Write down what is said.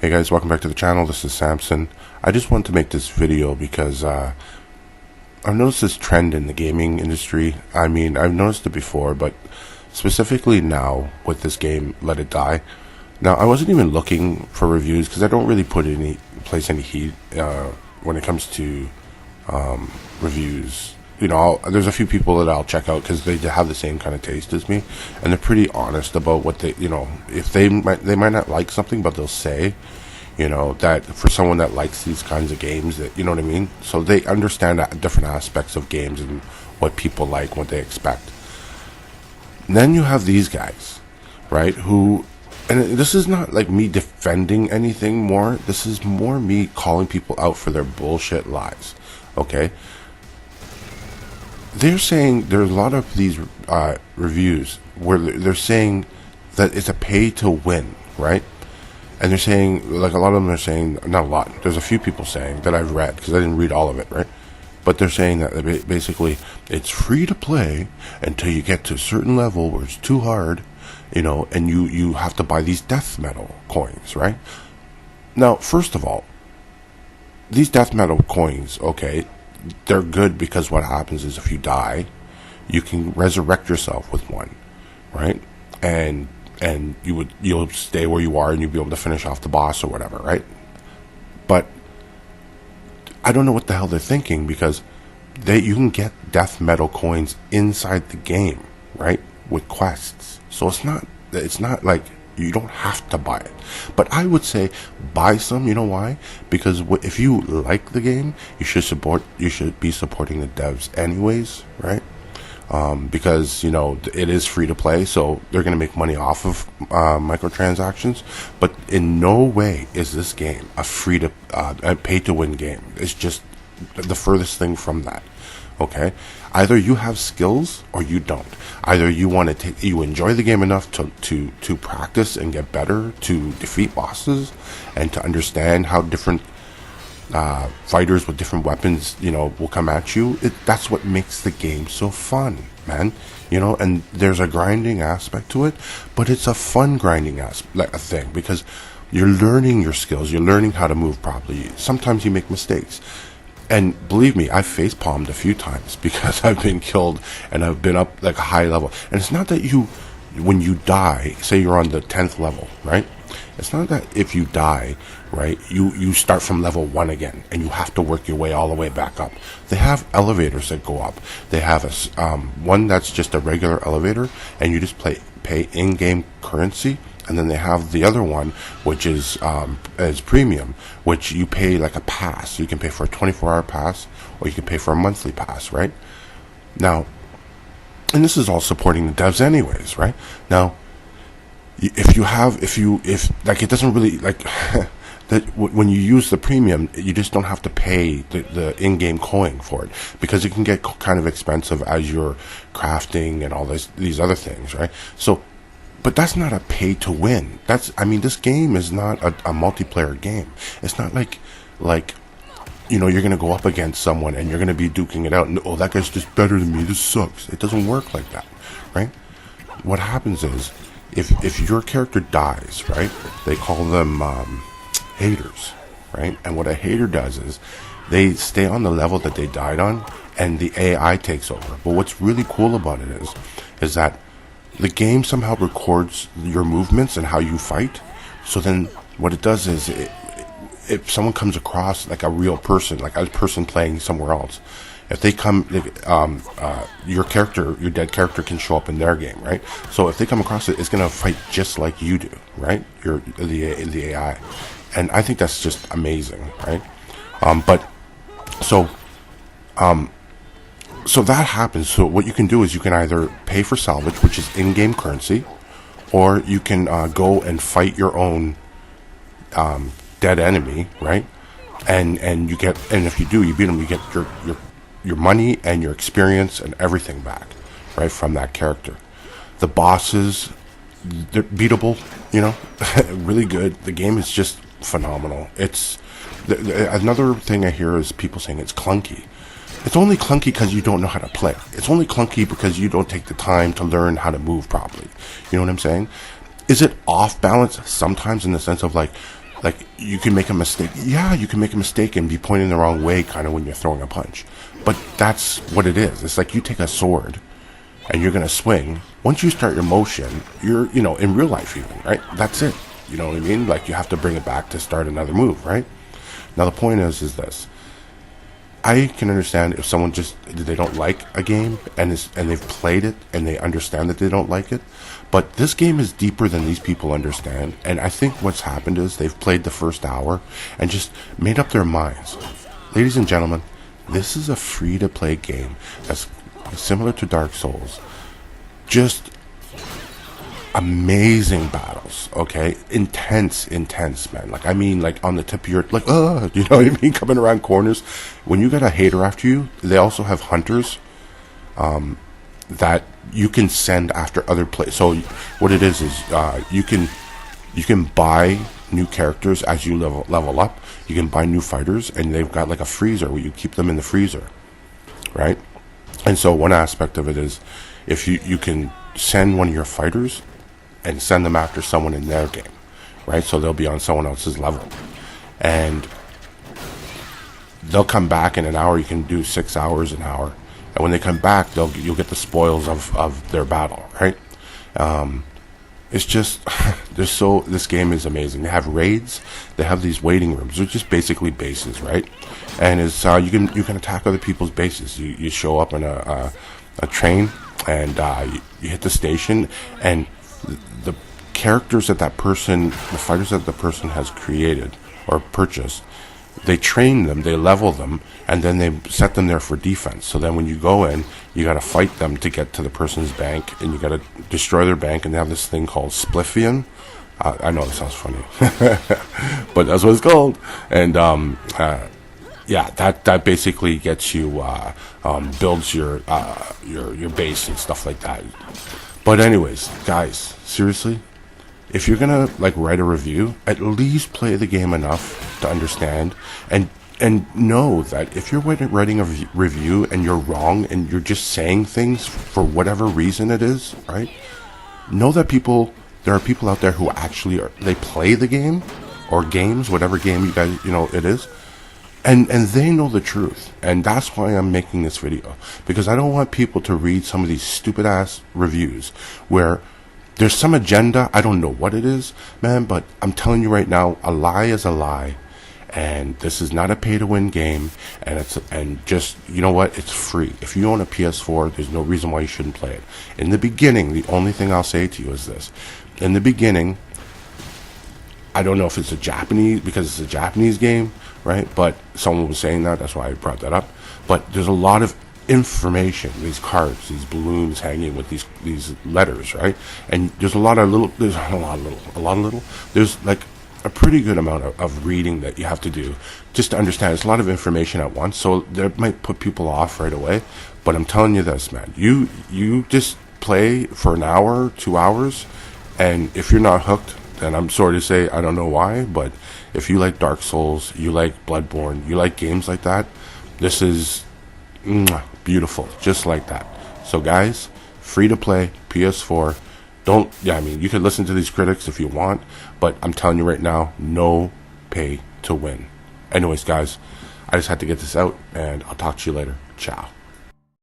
Hey guys, welcome back to the channel. This is Samson. I just wanted to make this video because I've noticed this trend in the gaming industry. I mean, I've noticed it before, but specifically now with this game, Let It Die. Now, I wasn't even looking for reviews because I don't really place any heat when it comes to reviews. You know, there's a few people that I'll check out because they have the same kind of taste as me, and they're pretty honest about what they, if they might not like something, but they'll say, that for someone that likes these kinds of games, that, you know what I mean? So they understand different aspects of games and what people like, what they expect. And then you have these guys, right, who, and this is not like me defending anything more, this is more me calling people out for their bullshit lies, okay? They're saying there's a lot of these reviews where they're saying that it's a pay to win, right? And they're saying, like, a lot of them are saying, not a lot, there's a few people saying that I've read, because I didn't read all of it, right? But they're saying that basically it's free to play until you get to a certain level where it's too hard, and you have to buy these death metal coins, right? Now, first of all, these death metal coins, okay, they're good because what happens is if you die, you can resurrect yourself with one, right? And you'll stay where you are and you'll be able to finish off the boss or whatever, right? But I don't know what the hell they're thinking, because you can get death metal coins inside the game, right? With quests. So it's not like you don't have to buy it. But I would say buy some, you know why? Because if you like the game, you should be supporting the devs anyways, right? Because, it is free to play, so they're going to make money off of microtransactions. But in no way is this game a pay to win game. It's just the furthest thing from that. Okay, either you have skills or you don't. Either you enjoy the game enough to practice and get better, to defeat bosses, and to understand how different fighters with different weapons, will come at you. That's what makes the game so fun, man. And there's a grinding aspect to it, but it's a fun grinding thing, because you're learning your skills, you're learning how to move properly. Sometimes you make mistakes. And believe me, I've face-palmed a few times because I've been killed and I've been up like a high level. And it's not that when you die, say you're on the 10th level, right? It's not that if you die, right, you start from level 1 again and you have to work your way all the way back up. They have elevators that go up. They have one that's just a regular elevator and you just pay in-game currency. And then they have the other one, which is premium, which you pay like a pass. You can pay for a 24-hour pass, or you can pay for a monthly pass, right? Now, and this is all supporting the devs anyways, right? Now, if it doesn't really, like, that when you use the premium, you just don't have to pay the in-game coin for it, because it can get kind of expensive as you're crafting and all these other things, right? So, but that's not a pay to win. This game is not a multiplayer game. It's not like you're going to go up against someone and you're going to be duking it out and, oh, that guy's just better than me, this sucks. It doesn't work like that, right? What happens is, if your character dies, right, they call them haters, right? And what a hater does is they stay on the level that they died on and the AI takes over. But what's really cool about it is that the game somehow records your movements and how you fight. So then what it does is, if someone comes across like a real person, like a person playing somewhere else, if they come, your dead character can show up in their game, right? So if they come across it, it's going to fight just like you do, right? The AI. And I think that's just amazing, right? So that happens. So what you can do is you can either pay for salvage, which is in-game currency, or you can go and fight your own dead enemy, right? And if you do, you beat them, you get your money and your experience and everything back, right, from that character. The bosses, they're beatable, really good. The game is just phenomenal. It's another thing I hear is people saying it's clunky. It's only clunky because you don't know how to play. It's only clunky because you don't take the time to learn how to move properly. You know what I'm saying? Is it off balance sometimes, in the sense of, like, Like, you can make a mistake. Yeah, you can make a mistake and be pointing the wrong way kind of when you're throwing a punch. But that's what it is. It's like you take a sword and you're going to swing. Once you start your motion, you're, in real life even, right? That's it. You know what I mean? Like, you have to bring it back to start another move, right? Now, the point is this. I can understand if someone they don't like a game and they've played it and they understand that they don't like it. But this game is deeper than these people understand. And I think what's happened is they've played the first hour and just made up their minds. Ladies and gentlemen, this is a free-to-play game that's similar to Dark Souls. Just amazing battles, okay? Intense, man. Like, I mean, like, on the tip of your, like, you know what I mean? Coming around corners. When you got a hater after you, they also have hunters that you can send after other players. So what it is you can buy new characters as you level up. You can buy new fighters, and they've got like a freezer where you keep them in the freezer, right? And so one aspect of it is if you can send one of your fighters and send them after someone in their game, right? So they'll be on someone else's level, and they'll come back in an hour. You can do 6 hours an hour, and when they come back, you'll get the spoils of their battle, right? It's just this game is amazing. They have raids. They have these waiting rooms. They're just basically bases, right? And it's you can attack other people's bases. You show up in a train, and you hit the station, and the characters the fighters that the person has created or purchased, they train them, they level them, and then they set them there for defense. So then when you go in, you got to fight them to get to the person's bank, and you got to destroy their bank, and they have this thing called Splifian. I know it sounds funny, but that's what it's called. And yeah, that basically gets you builds your base and stuff like that. But anyways, guys, seriously, if you're gonna like write a review, at least play the game enough to understand and know that if you're writing a review and you're wrong and you're just saying things for whatever reason it is, right? Know that there are people out there who actually they play the game or games, whatever game you guys it is. And they know the truth. And that's why I'm making this video. Because I don't want people to read some of these stupid ass reviews where there's some agenda. I don't know what it is, man, but I'm telling you right now, a lie is a lie. And this is not a pay to win game. And just, you know what? It's free. If you own a PS4, there's no reason why you shouldn't play it. In the beginning, the only thing I'll say to you is this. In the beginning, I don't know if it's because it's a Japanese game, right? But someone was saying that's why I brought that up. But there's a lot of information, these cards, these balloons hanging with these letters, right? And there's there's like a pretty good amount of reading that you have to do just to understand. It's a lot of information at once, so that might put people off right away. But I'm telling you this, man, you just play for an hour, 2 hours, and if you're not hooked, then I'm sorry to say, I don't know why, but if you like Dark Souls, you like Bloodborne, you like games like that, this is beautiful, just like that. So guys, free to play, PS4. You could listen to these critics if you want, but I'm telling you right now, no pay to win. Anyways, guys, I just had to get this out, and I'll talk to you later. Ciao.